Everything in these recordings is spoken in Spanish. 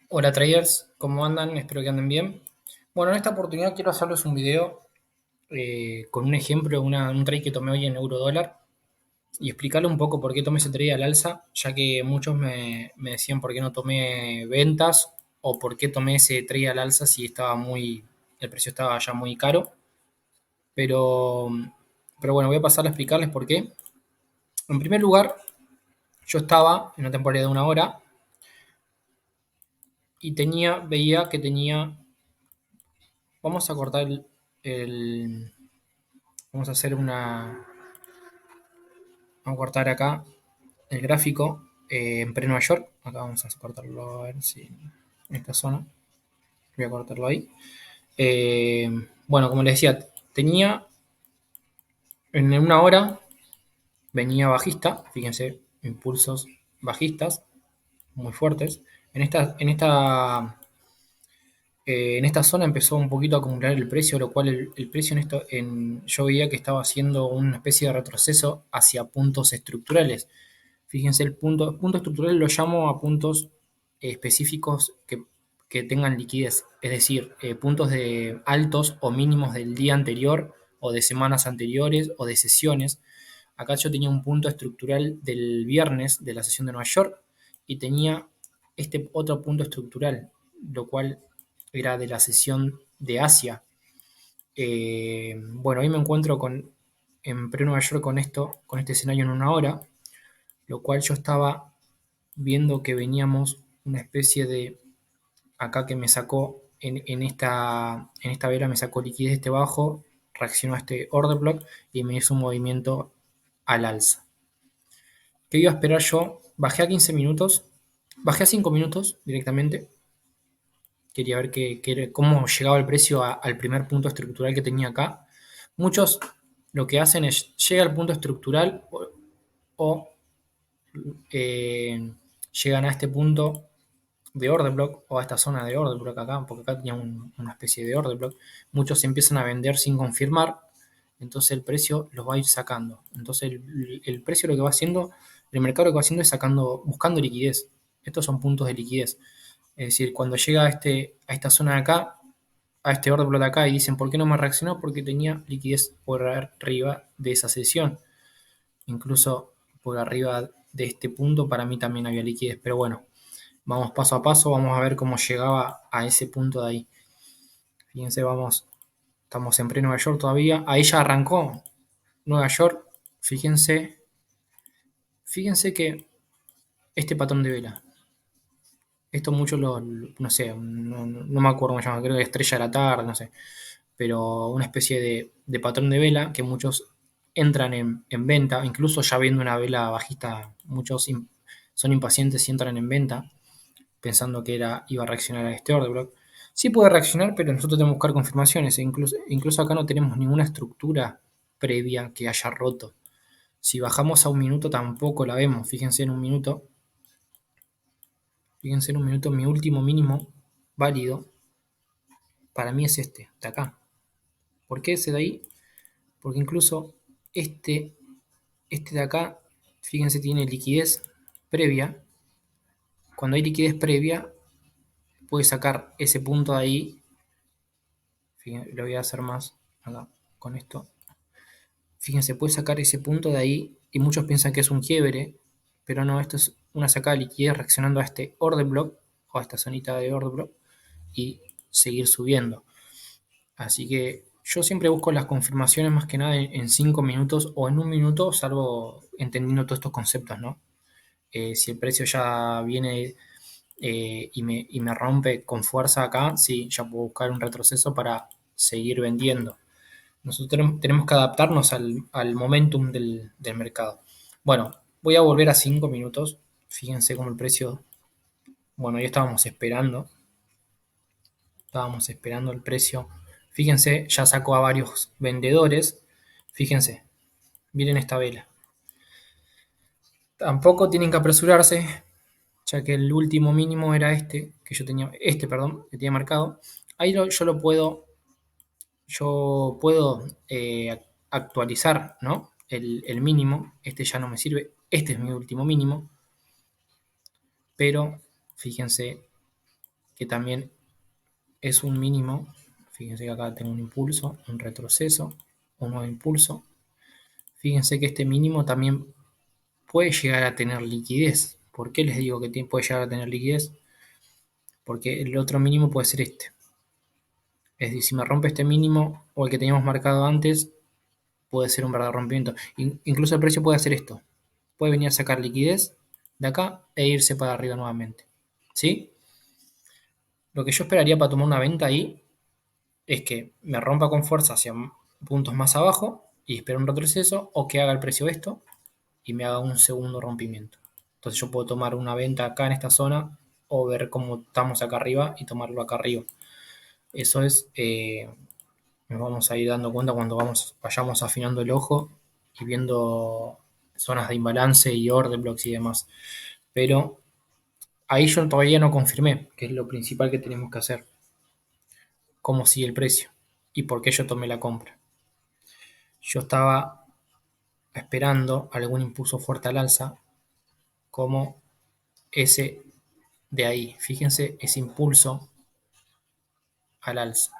Hola traders, ¿cómo andan? Espero que anden bien. Bueno, en esta oportunidad quiero hacerles un video con un ejemplo de un trade que tomé hoy en euro dólar y explicarle un poco por qué tomé ese trade al alza, ya que muchos me decían por qué no tomé ventas o por qué tomé ese trade al alza si el precio estaba ya muy caro. Pero, pero bueno, voy a pasar a explicarles por qué. En primer lugar, yo estaba en una temporada de una hora y veía que tenía, vamos a cortar el vamos a hacer una. Vamos a cortar acá el gráfico en pre-Nueva York. Acá vamos a cortarlo a ver si en esta zona. Voy a cortarlo ahí. Bueno, como les decía, tenía en una hora, venía bajista. Fíjense, impulsos bajistas muy fuertes. En esta zona empezó un poquito a acumular el precio, lo cual el precio yo veía que estaba haciendo una especie de retroceso hacia puntos estructurales. Fíjense, punto estructural lo llamo a puntos específicos que tengan liquidez, es decir, puntos de altos o mínimos del día anterior o de semanas anteriores o de sesiones. Acá yo tenía un punto estructural del viernes de la sesión de Nueva York y tenía este otro punto estructural, lo cual era de la sesión de Asia. Bueno, ahí me encuentro en pre-Nueva York con este escenario en una hora, lo cual yo estaba viendo que veníamos una especie de, acá que me sacó en esta vela me sacó liquidez este bajo, reaccionó a este order block y me hizo un movimiento al alza. ¿Qué iba a esperar yo? Bajé a 15 minutos, bajé a 5 minutos directamente. Quería ver cómo llegaba el precio al primer punto estructural que tenía acá. Muchos lo que hacen es llega al punto estructural o eh, llegan a este punto de order block o a esta zona de order block acá, porque acá tenía una especie de order block. Muchos se empiezan a vender sin confirmar, entonces el precio los va a ir sacando. Entonces el precio lo que va haciendo, el mercado lo que va haciendo es buscando liquidez. Estos son puntos de liquidez. Es decir, cuando llega a esta zona de acá, a este order block de acá y dicen, ¿por qué no me reaccionó? Porque tenía liquidez por arriba de esa sesión. Incluso por arriba de este punto para mí también había liquidez. Pero bueno, vamos paso a paso, vamos a ver cómo llegaba a ese punto de ahí. Fíjense, estamos en pre-Nueva York todavía. Ahí ya arrancó Nueva York. Fíjense que este patrón de vela. Esto mucho no sé, no me acuerdo cómo se llama, creo que estrella de la tarde, no sé. Pero una especie de patrón de vela que muchos entran en venta, incluso ya viendo una vela bajista, muchos son impacientes y entran en venta pensando que iba a reaccionar a este order block. Sí puede reaccionar, pero nosotros tenemos que buscar confirmaciones. Incluso acá no tenemos ninguna estructura previa que haya roto. Si bajamos a un minuto tampoco la vemos. Fíjense en un minuto, mi último mínimo válido para mí es este, de acá. ¿Por qué ese de ahí? Porque incluso este, este de acá, fíjense, tiene liquidez previa. Cuando hay liquidez previa, puede sacar ese punto de ahí. Fíjense, lo voy a hacer más acá con esto. Fíjense, puede sacar ese punto de ahí y muchos piensan que es un quiebre, pero no, esto es una sacada de liquidez reaccionando a este order block o a esta zonita de order block y seguir subiendo. Así que yo siempre busco las confirmaciones más que nada en 5 minutos o en un minuto, salvo entendiendo todos estos conceptos, ¿no? Si el precio ya viene y me rompe con fuerza acá, sí, ya puedo buscar un retroceso para seguir vendiendo. Nosotros tenemos que adaptarnos al momentum del mercado. Bueno, voy a volver a 5 minutos. Fíjense cómo el precio, bueno, ya estábamos esperando el precio. Fíjense, ya sacó a varios vendedores. Fíjense, miren esta vela. Tampoco tienen que apresurarse, ya que el último mínimo era perdón, que tenía marcado. Ahí yo puedo actualizar, ¿no? El mínimo, este ya no me sirve, este es mi último mínimo, pero fíjense, que también es un mínimo. Fíjense que acá tengo un impulso, un retroceso, un nuevo impulso. Fíjense que este mínimo también puede llegar a tener liquidez. ¿Por qué les digo que puede llegar a tener liquidez? Porque el otro mínimo puede ser este. Es decir, si me rompe este mínimo o el que teníamos marcado antes, puede ser un verdadero rompimiento. Incluso el precio puede hacer esto. Puede venir a sacar liquidez de acá e irse para arriba nuevamente. ¿Sí? Lo que yo esperaría para tomar una venta ahí es que me rompa con fuerza hacia puntos más abajo y espero un retroceso, o que haga el precio esto y me haga un segundo rompimiento. Entonces yo puedo tomar una venta acá en esta zona o ver cómo estamos acá arriba y tomarlo acá arriba. Eso es, nos vamos a ir dando cuenta cuando vayamos afinando el ojo y viendo zonas de imbalance y order blocks y demás. Pero ahí yo todavía no confirmé, que es lo principal que tenemos que hacer. Cómo sigue el precio y por qué yo tomé la compra. Yo estaba esperando algún impulso fuerte al alza, como ese de ahí. Fíjense ese impulso al alza.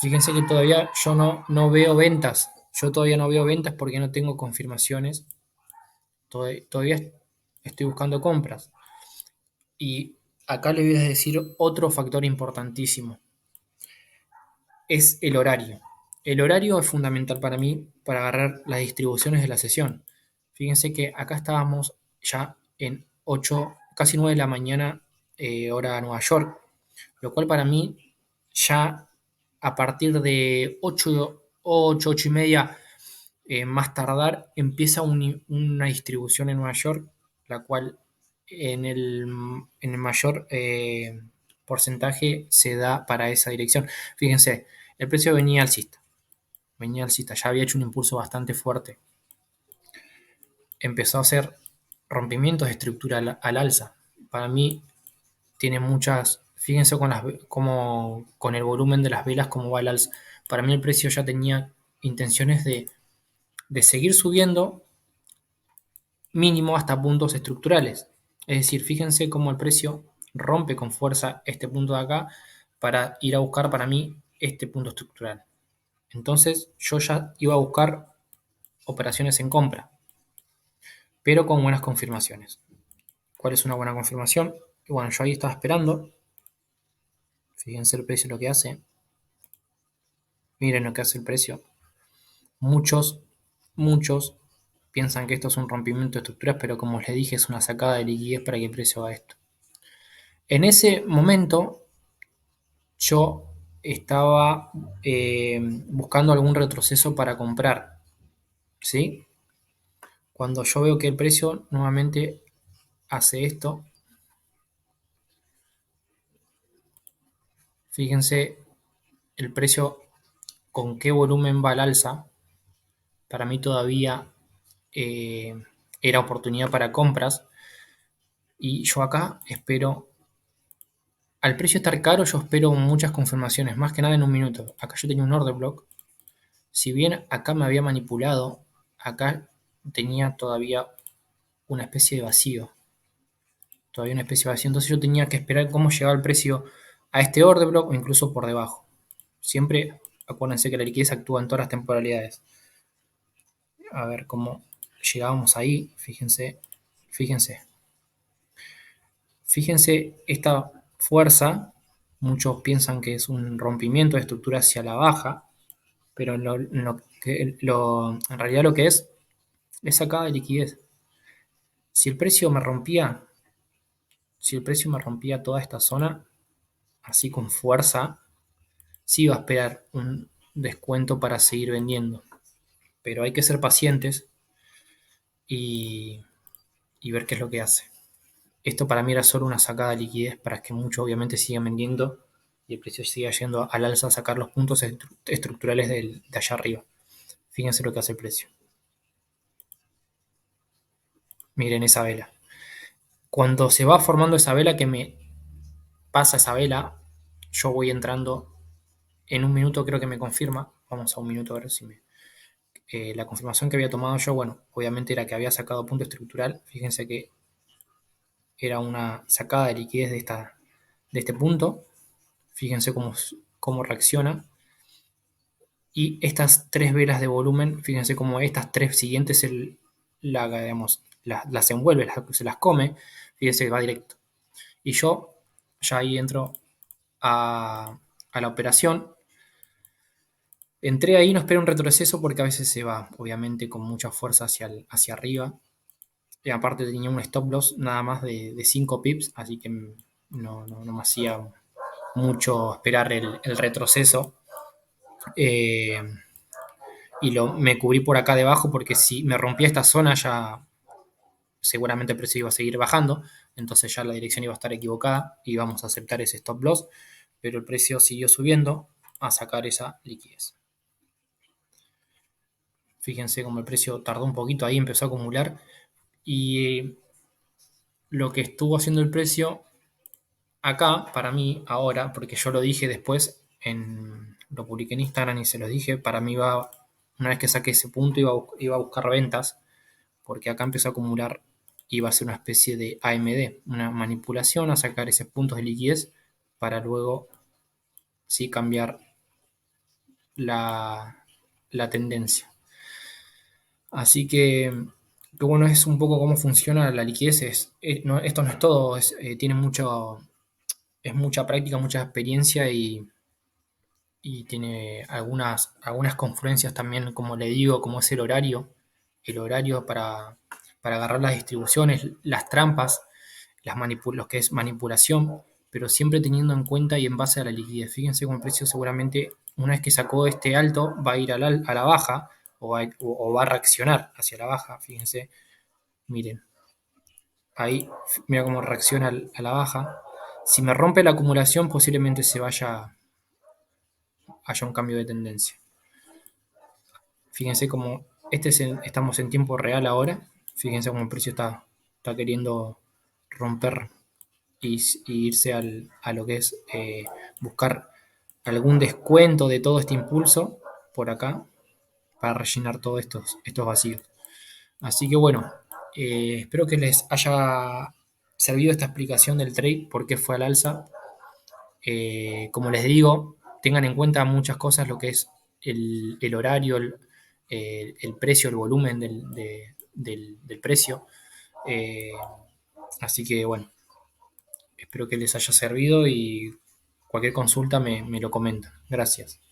Fíjense que todavía yo no veo ventas. Yo todavía no veo ventas porque no tengo confirmaciones. Todavía estoy buscando compras. Y acá le voy a decir otro factor importantísimo. Es el horario. El horario es fundamental para mí para agarrar las distribuciones de la sesión. Fíjense que acá estábamos ya en 8, casi 9 de la mañana, hora Nueva York, lo cual para mí ya a partir de 8 y media, más tardar, empieza una distribución en Nueva York, la cual en el mayor porcentaje se da para esa dirección. Fíjense, el precio venía alcista, ya había hecho un impulso bastante fuerte. Empezó a hacer rompimientos de estructura al alza. Para mí tiene muchas, fíjense como con el volumen de las velas como va al alza. Para mí el precio ya tenía intenciones de seguir subiendo mínimo hasta puntos estructurales. Es decir, fíjense cómo el precio rompe con fuerza este punto de acá para ir a buscar para mí este punto estructural. Entonces yo ya iba a buscar operaciones en compra, pero con buenas confirmaciones. ¿Cuál es una buena confirmación? Y bueno, yo ahí estaba esperando. Fíjense el precio lo que hace. Miren lo que hace el precio. Muchos piensan que esto es un rompimiento de estructuras, pero como les dije, es una sacada de liquidez para que el precio haga esto. En ese momento yo estaba buscando algún retroceso para comprar, ¿sí? Cuando yo veo que el precio nuevamente hace esto, fíjense el precio con qué volumen va al alza. Para mí todavía eh, era oportunidad para compras, y yo acá espero, al precio estar caro, yo espero muchas confirmaciones, más que nada en un minuto. Acá yo tenía un order block, si bien acá me había manipulado, acá tenía todavía una especie de vacío, entonces yo tenía que esperar cómo llegaba el precio a este order block o incluso por debajo. Siempre acuérdense que la liquidez actúa en todas las temporalidades. A ver cómo llegábamos ahí, fíjense. Fíjense esta fuerza, muchos piensan que es un rompimiento de estructura hacia la baja, pero en realidad lo que es sacada de liquidez. Si el precio me rompía, si el precio me rompía toda esta zona, así con fuerza, sí iba a esperar un descuento para seguir vendiendo. Pero hay que ser pacientes y, y ver qué es lo que hace. Esto para mí era solo una sacada de liquidez para que muchos obviamente sigan vendiendo y el precio siga yendo al alza a sacar los puntos estructurales de allá arriba. Fíjense lo que hace el precio. Miren esa vela. Cuando se va formando esa vela, que me pasa esa vela, yo voy entrando en un minuto, creo que me confirma. Vamos a un minuto a ver si me... la confirmación que había tomado yo, bueno, obviamente era que había sacado punto estructural. Fíjense que era una sacada de liquidez de este punto. Fíjense cómo reacciona. Y estas tres velas de volumen, fíjense cómo estas tres siguientes digamos, las envuelve, se las come. Fíjense que va directo. Y yo ya ahí entro a la operación. Entré ahí, no espero un retroceso porque a veces se va, obviamente, con mucha fuerza hacia arriba. Y aparte tenía un stop loss nada más de 5 pips, así que no me hacía mucho esperar el retroceso. Eh, y me cubrí por acá debajo porque si me rompía esta zona ya seguramente el precio iba a seguir bajando, entonces ya la dirección iba a estar equivocada y vamos a aceptar ese stop loss, pero el precio siguió subiendo a sacar esa liquidez. Fíjense como el precio tardó un poquito ahí, empezó a acumular y lo que estuvo haciendo el precio acá, para mí, ahora, porque yo lo dije después, lo publiqué en Instagram y se los dije, para mí una vez que saque ese punto iba a buscar ventas, porque acá empezó a acumular, iba a ser una especie de AMD, una manipulación a sacar esos puntos de liquidez para luego sí cambiar la tendencia. Así que bueno, es un poco cómo funciona la liquidez. Esto no es todo, tiene es mucha práctica, mucha experiencia y tiene algunas confluencias también, como le digo, como es el horario para agarrar las distribuciones, las trampas, lo que es manipulación, pero siempre teniendo en cuenta y en base a la liquidez. Fíjense cómo el precio seguramente, una vez que sacó este alto, va a ir a la baja o va a reaccionar hacia la baja. Fíjense, miren, ahí, mira cómo reacciona a la baja. Si me rompe la acumulación, posiblemente haya un cambio de tendencia. Fíjense cómo estamos en tiempo real ahora. Fíjense cómo el precio está queriendo romper y irse a lo que es buscar algún descuento de todo este impulso por acá para rellenar todos estos vacíos. Así que bueno, espero que les haya servido esta explicación del trade, por qué fue al alza. Como les digo, tengan en cuenta muchas cosas, lo que es el horario, el precio, el volumen del precio. Eh, Así que bueno, espero que les haya servido y cualquier consulta me lo comentan. Gracias.